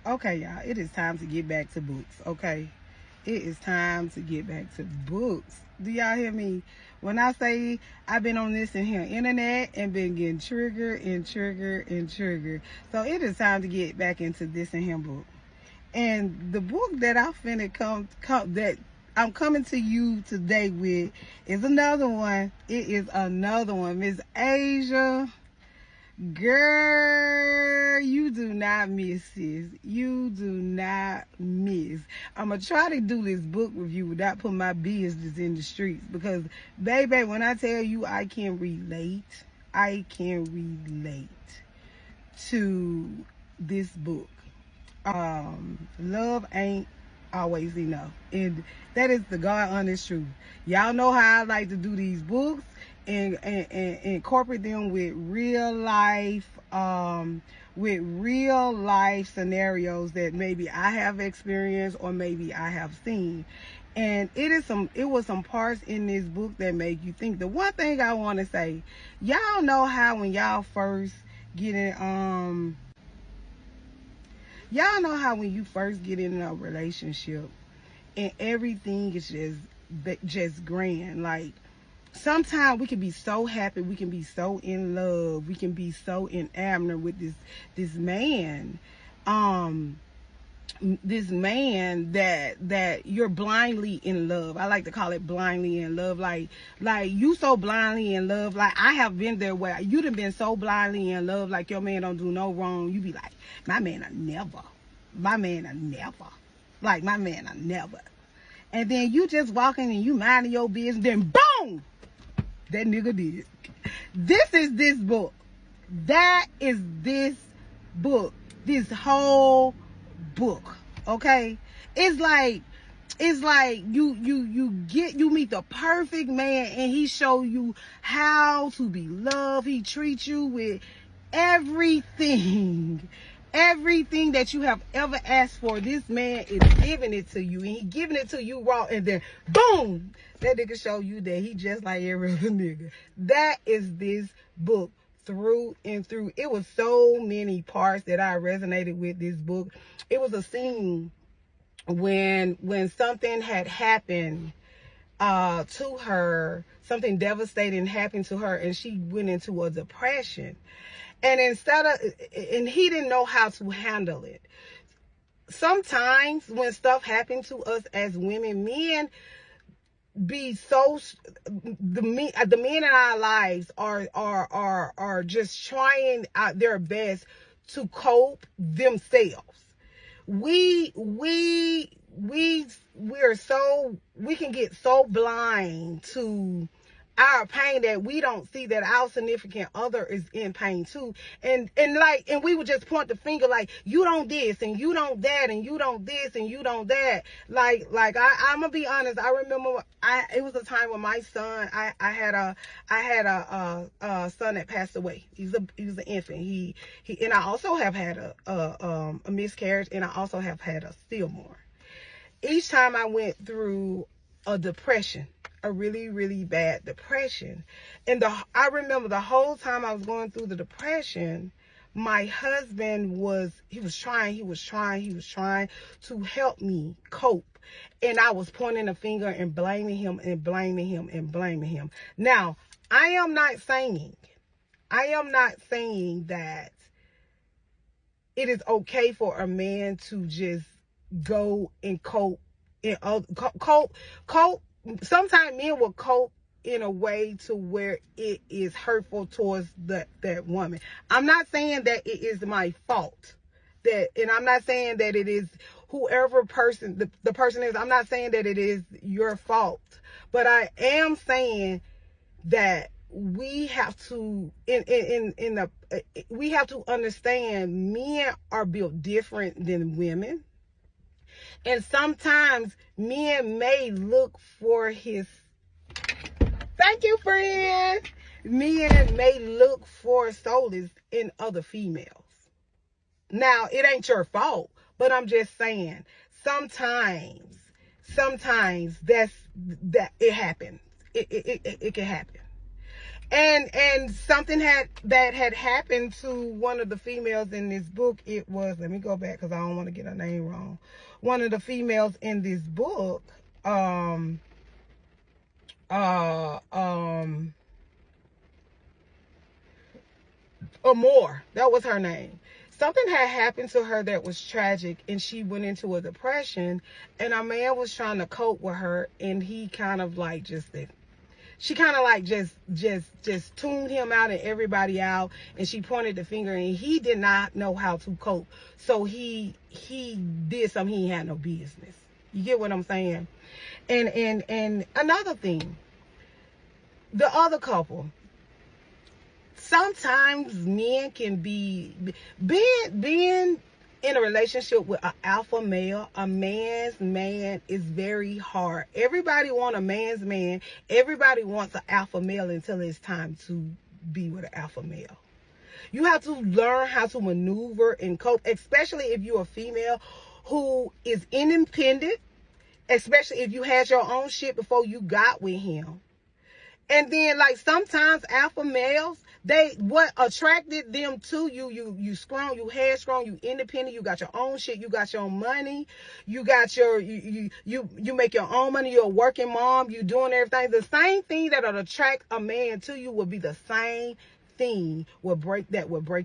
Okay, y'all, it is time to get back to books, okay? It is time to get back to books. Do y'all hear me? When I say I've been on this in here internet and been getting triggered and triggered and triggered. So it is time to get back into this in here book. And the book that I finna that I'm coming to you today with is another one. It is another one. Miss Asia. Girl, you do not miss this. You do not miss. I'm going to try to do this book review without putting my business in the streets. Because, baby, when I tell you I can relate to this book. Love ain't always enough, and that is the God honest truth. Y'all know how I like to do these books and incorporate them with real life scenarios that maybe I have experienced or maybe I have seen. And it was some parts in this book that make you think. The one thing I want to say, y'all know how when y'all first get in y'all know how when you first get in a relationship and everything is just grand. Like, sometimes we can be so happy, we can be so in love, we can be so enamored with this man, that you're blindly in love. I like to call it blindly in love. Like you so blindly in love. Like, I have been there where you done been so blindly in love, like your man don't do no wrong. You be like, my man will never. Like, my man will never. And then you just walking and you minding your business, then boom, that nigga did. This is this book. That is this book. This whole book. Okay? It's like you meet the perfect man and he show you how to be loved. He treats you with everything that you have ever asked for. This man is giving it to you, and he giving it to you raw, and then boom, that nigga show you that he just like every other nigga. That is this book through and through. It was so many parts that I resonated with this book. It was a scene when something had happened to her, something devastating happened to her, and she went into a depression. And and he didn't know how to handle it. Sometimes when stuff happens to us as women, men be so, the men in our lives are just trying out their best to cope themselves. We can get so blind to our pain that we don't see that our significant other is in pain too. And we would just point the finger like, you don't this and you don't that and you don't this and you don't that. Like I'm gonna be honest. I remember it was a time when my son, I had a son that passed away. He was an infant. He and I also have had a miscarriage, and I also have had a stillborn. Each time I went through a depression, a really, really bad depression. And I remember the whole time I was going through the depression, my husband was trying to help me cope. And I was pointing a finger and blaming him. Now, I am not saying that it is okay for a man to just go and cope. Cope. Sometimes men will cope in a way to where it is hurtful towards that woman. I'm not saying that it is my fault. And I'm not saying that it is whoever person the person is. I'm not saying that it is your fault. But I am saying that we have to we have to understand men are built different than women. And sometimes men may look for his, thank you, friend. Men may look for solace in other females. Now, it ain't your fault, but I'm just saying, sometimes that it happens. It can happen. And something that had happened to one of the females in this book. It was, let me go back because I don't want to get her name wrong. One of the females in this book, Amore, that was her name. Something had happened to her that was tragic, and she went into a depression, and a man was trying to cope with her, and he kind of like she kind of like just tuned him out and everybody out, and she pointed the finger, and he did not know how to cope. So he did something he had no business. You get what I'm saying? And another thing, the other couple. Sometimes men can being in a relationship with an alpha male, a man's man, is very hard. Everybody wants a man's man. Everybody wants an alpha male until it's time to be with an alpha male. You have to learn how to maneuver and cope, especially if you're a female who is independent, especially if you had your own shit before you got with him. And then, like, sometimes alpha males, what attracted them to you strong, you headstrong, you independent, you got your own shit, you got your own money, you got you make your own money, you're a working mom, you doing everything. The same thing that would attract a man to you would be the same thing would break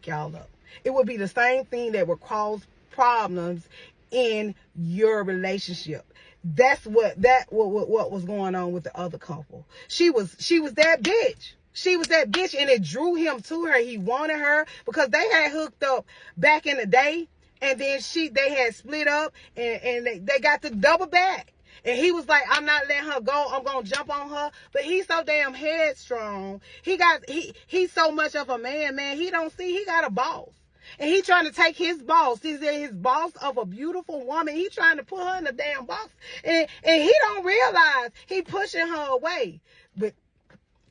y'all up. It would be the same thing that would cause problems in your relationship. That's what was going on with the other couple. She was that bitch. She was that bitch, and it drew him to her. He wanted her because they had hooked up back in the day, and then they had split up, and they got to double back. And he was like, I'm not letting her go. I'm gonna jump on her. But he's so damn headstrong. He's so much of a man. He don't see he got a boss. And he trying to take his boss. He's his boss of a beautiful woman. He trying to put her in a damn box. And he don't realize he pushing her away. But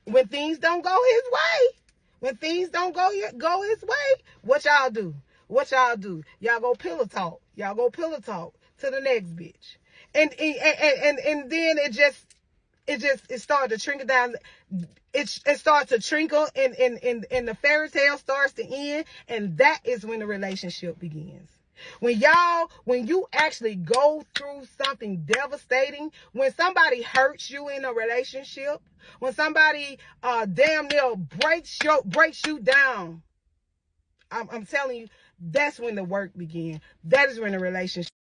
when things don't go his way, what y'all do? Y'all go pillow talk. To the next bitch. And then it started to trickle down. It starts to trickle, and the fairy tale starts to end, and that is when the relationship begins. When you actually go through something devastating, when somebody hurts you in a relationship, when somebody damn near breaks you down, I'm telling you, that's when the work begins. That is when the relationship